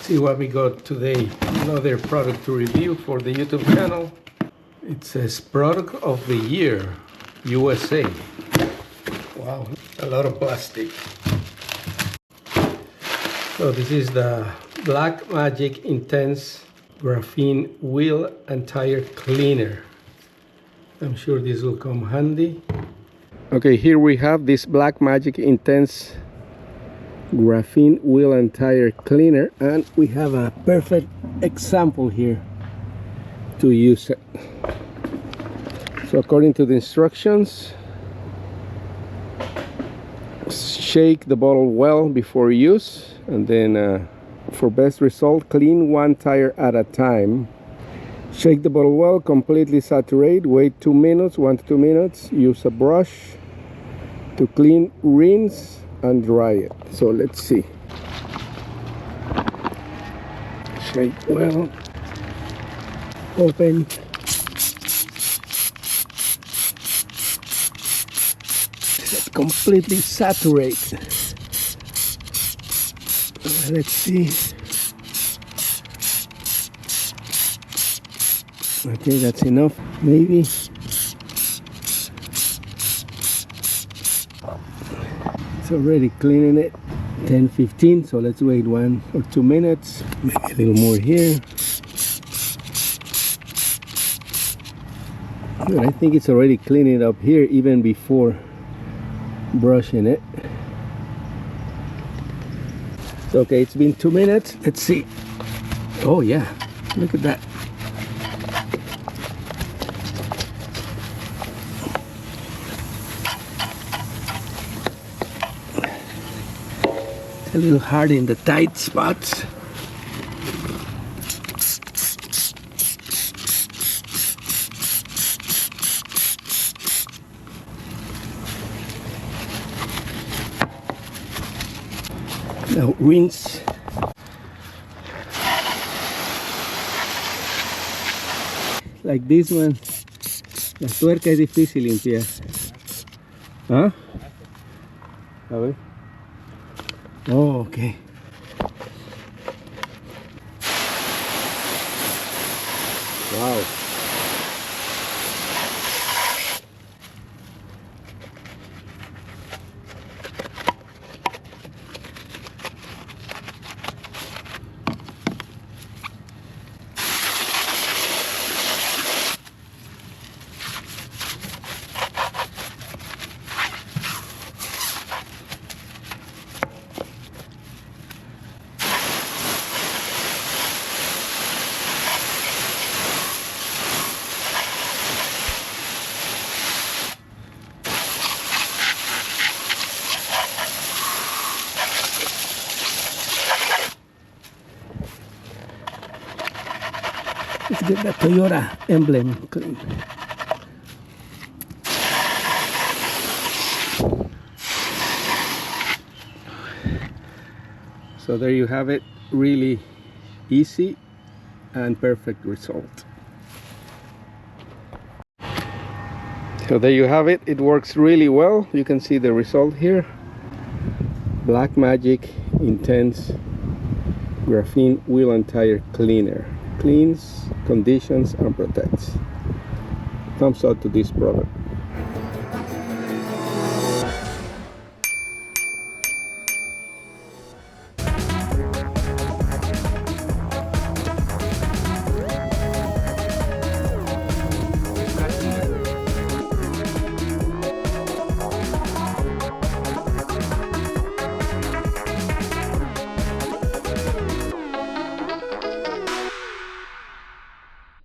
see what we got today. Another product to review for the YouTube channel. It says product of the year, USA. Wow, a lot of plastic. So this is the Black Magic Intense Graphene Wheel and Tire Cleaner. I'm sure this will come handy. Okay, here we have this Black Magic Intense Graphene Wheel and Tire Cleaner, and we have a perfect example here to use it. So according to the instructions, shake the bottle well before use, and then for best result, clean one tire at a time. Shake the bottle well, completely saturate, wait 2 minutes, 1 to 2 minutes, use a brush to clean, rinse and dry it. So let's see. Shake well, open. Completely saturate. Let's see. Okay, that's enough, maybe. It's already cleaning it. 10-15, so let's wait 1 or 2 minutes. Maybe a little more here. But I think it's already cleaning up here even before brushing it. So, okay, it's been 2 minutes. Let's see. Oh yeah, look at that. It's a little hard in the tight spots. Now rinse. Like this one, la tuerca es difícil limpiar. ¿Ah? A ver. Oh, okay. Wow. Let's get the Toyota emblem clean. So there you have it, really easy and perfect result. So there you have it, it works really well. You can see the result here. Black Magic Intense Graphene Wheel and Tire Cleaner. Cleans, conditions and protects. Thumbs up to this product.